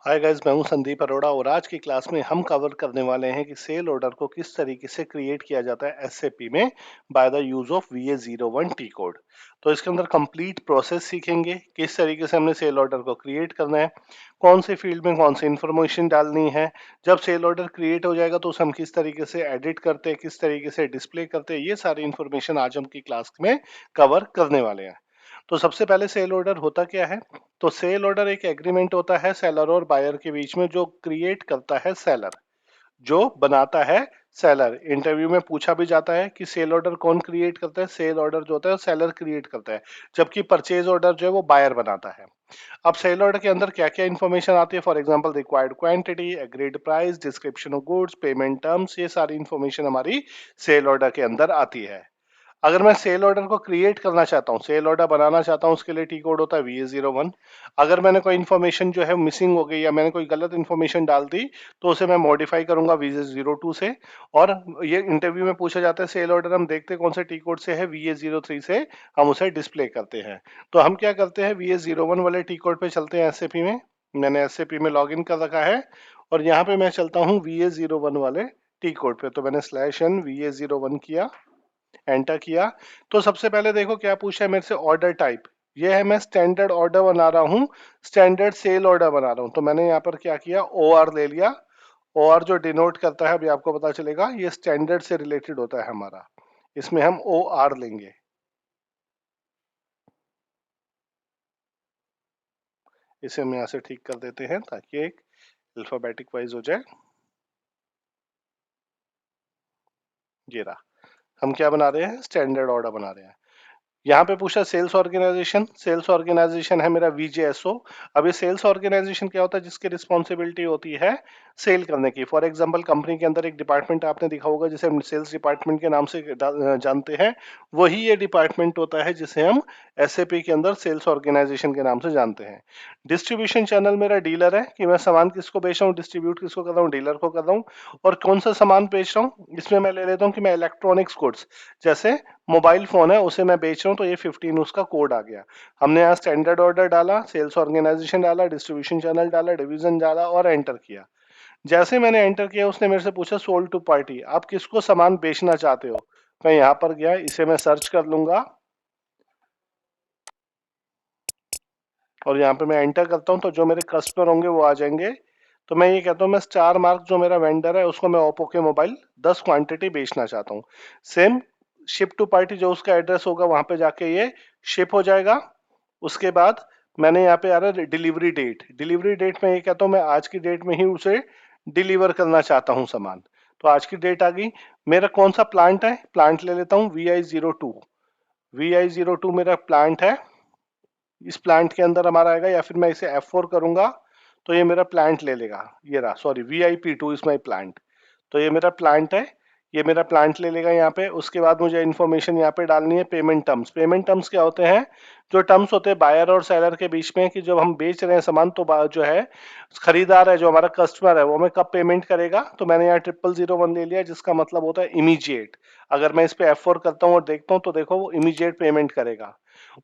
Hi guys, मैं हूं संदीप अरोड़ा और आज की क्लास में हम कवर करने वाले हैं कि सेल ऑर्डर को किस तरीके से क्रिएट किया जाता है एसएपी में by the use of VA01 T code. तो इसके अंदर कंप्लीट प्रोसेस सीखेंगे, किस तरीके से हमने सेल ऑर्डर को क्रिएट करना है, कौन से फील्ड में कौन सी इंफॉर्मेशन डालनी है, जब सेल ऑर्डर क्रिएट हो जाएगा तो उसे हम किस तरीके से एडिट करते हैं, किस तरीके से डिस्प्ले करते हैं, ये सारी इंफॉर्मेशन आज हम की क्लास में कवर करने वाले हैं। तो सबसे पहले सेल ऑर्डर होता क्या है? तो सेल ऑर्डर एक एग्रीमेंट होता है सेलर और बायर के बीच में, जो क्रिएट करता है सेलर, जो बनाता है सेलर। इंटरव्यू में पूछा भी जाता है कि सेल ऑर्डर कौन क्रिएट करता है? सेल ऑर्डर जो होता है सेलर क्रिएट करता है, जबकि परचेज ऑर्डर जो है वो बायर बनाता है। अब सेल ऑर्डर के अंदर क्या क्या इन्फॉर्मेशन आती है? For example required quantity, agreed price, description of goods, payment terms, ये सारी इन्फॉर्मेशन हमारी सेल ऑर्डर के अंदर आती है। अगर मैं सेल ऑर्डर को क्रिएट करना चाहता हूँ, सेल ऑर्डर बनाना चाहता हूँ, उसके लिए टी कोड होता है VA01। अगर मैंने कोई इन्फॉर्मेशन जो है मिसिंग हो गई या मैंने कोई गलत इन्फॉर्मेशन डाल दी तो उसे मैं मॉडिफाई करूंगा VA02 से। और ये इंटरव्यू में पूछा जाता है सेल ऑर्डर, हम देखते हैं कौन से टी कोड से है, VA03 से हम उसे डिस्प्ले करते हैं। तो हम क्या करते हैं, VA01 वाले टी कोड पे चलते हैं एसएपी में। मैंने एसएपी में लॉग इन कर रखा है और यहाँ पे मैं चलता हूँ VA01 वाले टी कोड पे। तो मैंने /n VA01 किया, एंटर किया। तो सबसे पहले देखो क्या पूछा है मेरे से, ऑर्डर टाइप। ये है, मैं स्टैंडर्ड ऑर्डर बना रहा हूँ, स्टैंडर्ड सेल ऑर्डर बना रहा हूँ। तो मैंने यहाँ पर क्या किया, OR ले लिया। OR जो डिनोट करता है, अभी आपको पता चलेगा, ये स्टैंडर्ड से रिलेटेड होता है हमारा, इसमें हम OR लेंगे। इसे हम यहाँ से ठीक कर देते हैं ताकि एक अल्फाबेटिक वाइज हो जाए। ये रहा, हम क्या बना रहे हैं, स्टैंडर्ड ऑर्डर बना रहे हैं। यहाँ पे पूछा सेल्स ऑर्गेनाइजेशन, सेल्स ऑर्गेनाइजेशन है मेरा VJSO। अब ये सेल्स ऑर्गेनाइजेशन क्या होता है, जिसकी रिस्पॉन्सिबिलिटी होती है सेल करने की। फॉर एग्जांपल कंपनी के अंदर एक डिपार्टमेंट आपने देखा होगा जिसे हम सेल्स डिपार्टमेंट के नाम से जानते हैं, वही ये डिपार्टमेंट होता है जिसे हम SAP के अंदर सेल्स ऑर्गेनाइजेशन के नाम से जानते हैं। डिस्ट्रीब्यूशन चैनल मेरा डीलर है, कि मैं सामान किसको बेच रहा हूँ, डिस्ट्रीब्यूट किसको कर रहा हूँ, डीलर को कर रहा हूँ। और कौन सा सामान बेच रहा हूँ, इसमें मैं ले लेता हूँ कि मैं इलेक्ट्रॉनिक्स गुड्स, जैसे मोबाइल फोन है उसे मैं बेच रहा हूँ, तो ये 15 उसका कोड आ गया। हमने यहाँ स्टैंडर्ड ऑर्डर डाला, सेल्स ऑर्गेनाइजेशन डाला, डिस्ट्रीब्यूशन चैनल डाला, डिवीजन डाला और एंटर किया। जैसे मैंने एंटर किया उसने मेरे से पूछा सोल्ड टू पार्टी, आप किसको सामान बेचना चाहते हो। मैं यहाँ पर गया, इसे मैं सर्च कर लूंगा और यहाँ पे मैं एंटर करता हूँ तो जो मेरे कस्टमर होंगे वो आ जाएंगे। तो मैं ये कहता हूँ, मैं स्टार मार्क जो मेरा वेंडर है उसको मैं ओप्पो के मोबाइल 10 क्वांटिटी बेचना चाहता हूँ। सेम शिप टू पार्टी जो उसका एड्रेस होगा वहां पे जाके ये शिप हो जाएगा। उसके बाद मैंने यहाँ पे आ रहा है डिलीवरी डेट, डिलीवरी डेट में ये कहता हूँ मैं आज की डेट में ही उसे डिलीवर करना चाहता हूँ सामान। तो आज की डेट आ गई। मेरा कौन सा प्लांट है, प्लांट ले लेता हूँ VI02। VI02 मेरा प्लांट है, इस प्लांट के अंदर हमारा आएगा, या फिर मैं इसे F4 करूंगा तो ये मेरा प्लांट ले लेगा। ये रहा, sorry, VIP2 is my plant. तो ये मेरा प्लांट है, ये मेरा प्लांट ले लेगा यहाँ पे। उसके बाद मुझे इन्फॉर्मेशन यहाँ पे डालनी है, पेमेंट टर्म्स। पेमेंट टर्म्स क्या होते हैं, जो टर्म्स होते हैं बायर और सेलर के बीच में, कि जब हम बेच रहे हैं सामान तो जो है खरीदार है, जो हमारा कस्टमर है, वो हमें कब पेमेंट करेगा। तो मैंने यहाँ 0001 ले लिया, जिसका मतलब होता है इमीजिएट। अगर मैं इस पे F4 करता हूँ और देखता हूँ तो देखो वो इमीजिएट पेमेंट करेगा।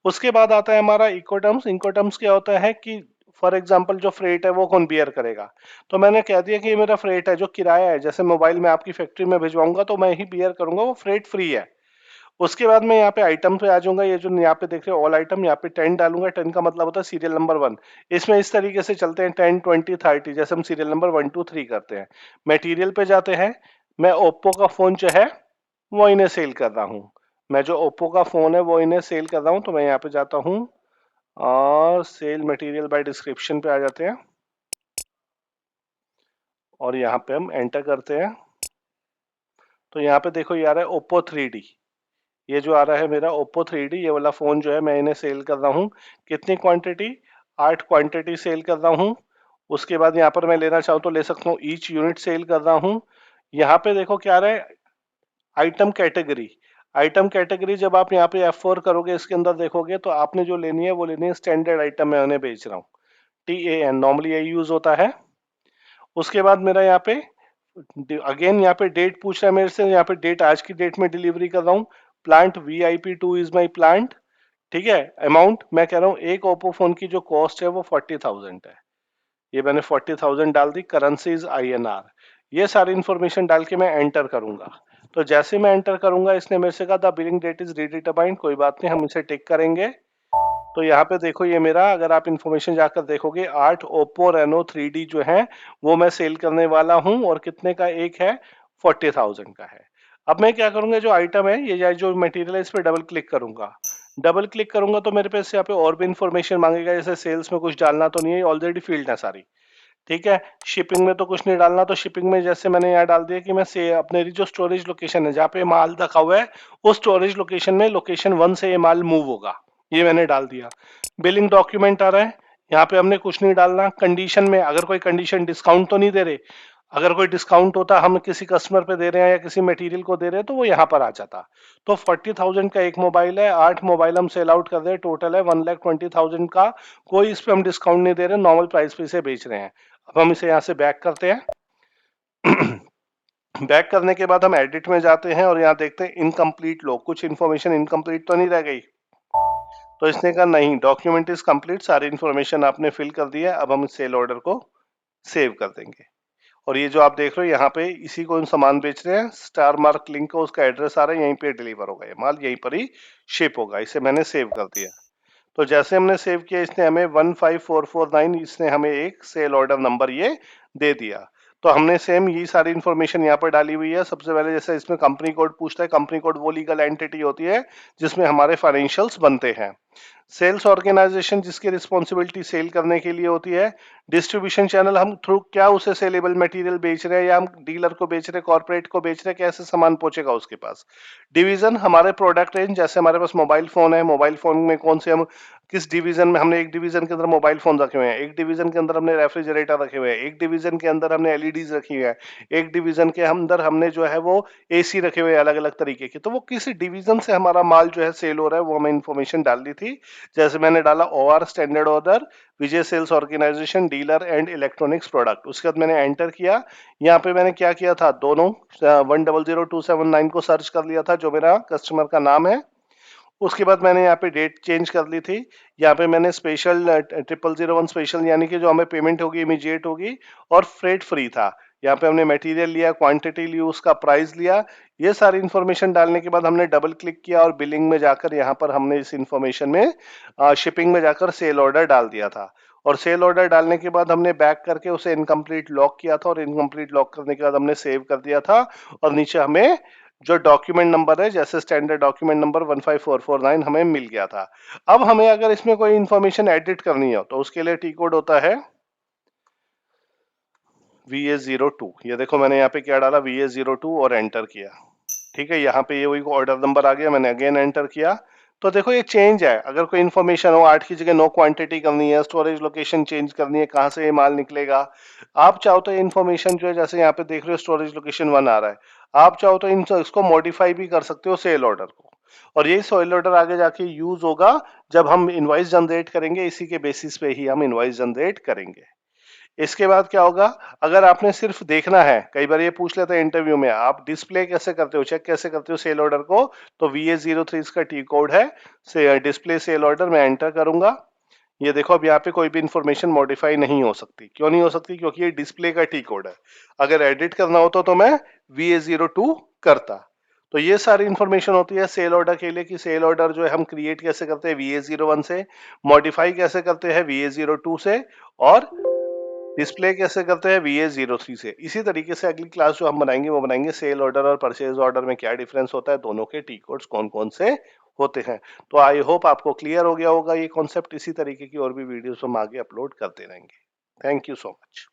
उसके बाद आता है हमारा इकोटर्म्स। इकोटर्म्स क्या होता है कि फॉर एग्जाम्पल जो फ्रेट है वो कौन बियर करेगा। तो मैंने कह दिया कि ये मेरा फ्रेट है, जो किराया है, जैसे मोबाइल में आपकी फैक्ट्री में भिजवाऊंगा तो मैं ही बियर करूंगा, वो फ्रेट फ्री है। उसके बाद मैं यहाँ पे आइटम पे आ जाऊंगा, ये जो यहाँ पे देख रहे हो ऑल आइटम, यहाँ पे 10 डालूंगा। 10 का मतलब होता है सीरियल नंबर 1। इसमें इस तरीके से चलते हैं 10 20 30, जैसे हम सीरियल नंबर 1 2 3 करते हैं। मटेरियल पे जाते हैं, मैं ओप्पो का फोन जो है वो इन्हें सेल कर रहा हूँ। मैं जो ओप्पो का फोन है वो इन्हें सेल कर रहा हूँ, तो मैं यहाँ पे जाता हूँ और सेल मटेरियल बाय डिस्क्रिप्शन पे आ जाते हैं और यहाँ पे हम एंटर करते हैं। तो यहाँ पे देखो ये आ रहा है ओप्पो 3D। ये जो आ रहा है मेरा ओप्पो 3D, ये वाला फोन जो है मैं इन्हें सेल कर रहा हूँ। कितनी क्वांटिटी, 8 क्वांटिटी सेल कर रहा हूँ। उसके बाद यहाँ पर मैं लेना चाहूँ तो ले सकता हूँ, ईच यूनिट सेल कर रहा हूँ। यहाँ पे देखो क्या आ रहा है, आइटम कैटेगरी। आइटम कैटेगरी जब आप यहाँ पे F4 करोगे, इसके अंदर देखोगे तो आपने जो लेनी है वो लेनी है स्टैंडर्ड आइटम, मैं उन्हें बेच रहा हूँ, TAN, नॉर्मली यही यूज होता है। उसके बाद मेरा यहाँ पे अगेन यहाँ पे डेट पूछ रहा है मेरे से, यहाँ पे डेट आज की डेट में डिलीवरी कर रहा हूँ। Plant VIP2 is my plant. ठीक है, अमाउंट मैं कह रहा हूँ एक ओप्पो फोन की जो कॉस्ट है वो 40,000 है। ये मैंने 40,000 डाल दी, करेंसी इज INR। ये सारी इंफॉर्मेशन डाल के मैं एंटर करूंगा। तो जैसे मैं एंटर करूंगा इसने मेरे से कहा द बिलिंग डेट इज रीडिटरमाइंड, कोई बात नहीं, हम इसे टिक करेंगे। तो यहाँ पे देखो ये मेरा, अगर आप इंफॉर्मेशन जाकर देखोगे 8 ओप्पो रेनो 3D जो है वो मैं सेल करने वाला हूँ, और कितने का एक है, 40,000 का है। अब मैं क्या करूंगा, जो आइटम है ये जो मटेरियल है इस पर डबल क्लिक करूंगा। डबल क्लिक करूंगा तो मेरे पास यहाँ पे और भी इंफॉर्मेशन मांगेगा, जैसे सेल्स में कुछ डालना तो नहीं है, ऑलरेडी फील्ड है सारी। ठीक है, शिपिंग में तो कुछ नहीं डालना, तो शिपिंग में जैसे मैंने यहाँ डाल दिया कि मैं से अपने जो स्टोरेज लोकेशन है जहाँ पे माल रखा हुआ है उस स्टोरेज लोकेशन में लोकेशन 1 से ये माल मूव होगा, ये मैंने डाल दिया। बिलिंग डॉक्यूमेंट आ रहा है, यहाँ पे हमने कुछ नहीं डालना। कंडीशन में अगर कोई कंडीशन डिस्काउंट तो नहीं दे रहे, अगर कोई डिस्काउंट होता हम किसी कस्टमर पे दे रहे हैं या किसी मटेरियल को दे रहे हैं तो वो यहाँ पर आ जाता। तो 40,000 का एक मोबाइल है, 8 मोबाइल हम सेल आउट कर रहे हैं, टोटल है 1,20,000 का। कोई इस पे हम डिस्काउंट नहीं दे रहे, नॉर्मल प्राइस पे इसे बेच रहे हैं। अब हम इसे यहाँ से बैक करते हैं। बैक करने के बाद हम एडिट में जाते हैं और यहाँ देखते हैं इनकम्प्लीट लॉग, कुछ इन्फॉर्मेशन इनकम्प्लीट तो नहीं रह गई। तो इसने कहा नहीं, डॉक्यूमेंट इज कंप्लीट, सारी इन्फॉर्मेशन आपने फिल कर दी है। अब हम इस सेल ऑर्डर को सेव कर देंगे। और ये जो आप देख रहे हो यहाँ पे इसी को हम सामान बेच रहे हैं, स्टार मार्क लिंक का उसका एड्रेस आ रहा है, यहीं पे डिलीवर होगा, ये माल यहीं पर ही शिप होगा। इसे मैंने सेव कर दिया। तो जैसे हमने सेव किया इसने हमें 15449, इसने हमें एक सेल ऑर्डर नंबर ये दे दिया। तो हमने सेम यही सारी इन्फॉर्मेशन यहाँ पर डाली हुई है। सबसे पहले जैसे इसमें कंपनी कोड पूछता है, कंपनी कोड वो लीगल एंटिटी होती है जिसमें हमारे फाइनेंशियल्स बनते हैं। सेल्स ऑर्गेनाइजेशन जिसकी रिस्पॉन्सिबिलिटी सेल करने के लिए होती है। डिस्ट्रीब्यूशन चैनल, हम थ्रू क्या उसे सेलेबल मटेरियल बेच रहे हैं या हम डीलर को बेच रहे हैं, कॉर्पोरेट को बेच रहे हैं, कैसे सामान पहुंचेगा उसके पास। डिवीजन, हमारे प्रोडक्ट रेंज, जैसे हमारे पास मोबाइल फोन है, मोबाइल फोन में कौन से हम किस डिवीजन में, हमने एक डिवीजन के अंदर मोबाइल फोन रखे हुए हैं, एक डिवीजन के अंदर हमने रेफ्रिजरेटर रखे हुए हैं, एक डिवीजन के अंदर हमने एलईडीज रखी हुई है, एक डिवीजन के अंदर हमने जो है वो एसी रखे हुए हैं अलग अलग तरीके के। तो वो किस डिवीजन से हमारा माल जो है सेल हो रहा है वो हमें इन्फॉर्मेशन डालनी थी। जैसे मैंने डाला OR standard order, Vijay sales organization, dealer and electronics product. उसके बाद मैंने एंटर किया। यहाँ पे मैंने क्या किया था, दोनों 100279 को सर्च कर लिया था जो मेरा कस्टमर का नाम है। उसके बाद मैंने यहाँ पे डेट चेंज कर ली थी। यहाँ पे मैंने स्पेशल 0001 स्पेशल, यानी कि जो हमें पेमेंट होगी इमीडिएट होगी, और फ्रेट फ्री था। यहाँ पे हमने मटेरियल लिया, क्वांटिटी ली, उसका प्राइस लिया। ये सारी इन्फॉर्मेशन डालने के बाद हमने डबल क्लिक किया और बिलिंग में जाकर यहाँ पर हमने इस इन्फॉर्मेशन में शिपिंग में जाकर सेल ऑर्डर डाल दिया था। और सेल ऑर्डर डालने के बाद हमने बैक करके उसे इनकम्प्लीट लॉक किया था, और इनकम्प्लीट लॉक करने के बाद हमने सेव कर दिया था। और नीचे हमें जो डॉक्यूमेंट नंबर है, जैसे स्टैंडर्ड डॉक्यूमेंट नंबर 15449 हमें मिल गया था। अब हमें अगर इसमें कोई इंफॉर्मेशन एडिट करनी हो तो उसके लिए टी कोड होता है VA02। ये देखो मैंने यहाँ पे क्या डाला, VA02, और एंटर किया। ठीक है, यहाँ पे ये वही ऑर्डर नंबर आ गया, मैंने अगेन एंटर किया। तो देखो ये चेंज है। अगर कोई इन्फॉर्मेशन हो, 8 की जगह 9 क्वांटिटी करनी है, स्टोरेज लोकेशन चेंज करनी है, कहाँ से ये माल निकलेगा, आप चाहो तो ये इन्फॉर्मेशन जो है, जैसे यहाँ पे देख रहे हो स्टोरेज लोकेशन 1 आ रहा है, आप चाहो तो इसको मॉडिफाई भी कर सकते हो सेल ऑर्डर को। और यही सेल ऑर्डर आगे जाके यूज होगा जब हम इनवॉइस जनरेट करेंगे, इसी के बेसिस पे ही हम इनवॉइस जनरेट करेंगे। इसके बाद क्या होगा, अगर आपने सिर्फ देखना है, कई बार ये पूछ लेते हैं इंटरव्यू में, आप डिस्प्ले कैसे करते हो, चेक कैसे करते हो सेल ऑर्डर को, तो VA03 इसका टी कोड है। से डिस्प्ले सेल ऑर्डर मैं एंटर करूंगा। ये देखो अब यहाँ पे कोई भी इंफॉर्मेशन मॉडिफाई नहीं हो सकती। क्यों नहीं हो सकती, क्योंकि ये डिस्प्ले का टी कोड है। अगर एडिट करना होता तो मैं VA02 करता। तो ये सारी इंफॉर्मेशन होती है सेल ऑर्डर के लिए, कि सेल ऑर्डर जो है हम क्रिएट कैसे करते हैं VA01 से, मॉडिफाई कैसे करते हैं VA02 से, और डिस्प्ले कैसे करते हैं VA03 से। इसी तरीके से अगली क्लास जो हम बनाएंगे वो बनाएंगे सेल ऑर्डर और परचेज ऑर्डर में क्या डिफरेंस होता है, दोनों के टी कोड्स कौन कौन से होते हैं। तो आई होप आपको क्लियर हो गया होगा ये कॉन्सेप्ट। इसी तरीके की और भी वीडियोस हम आगे अपलोड करते रहेंगे। Thank you so much.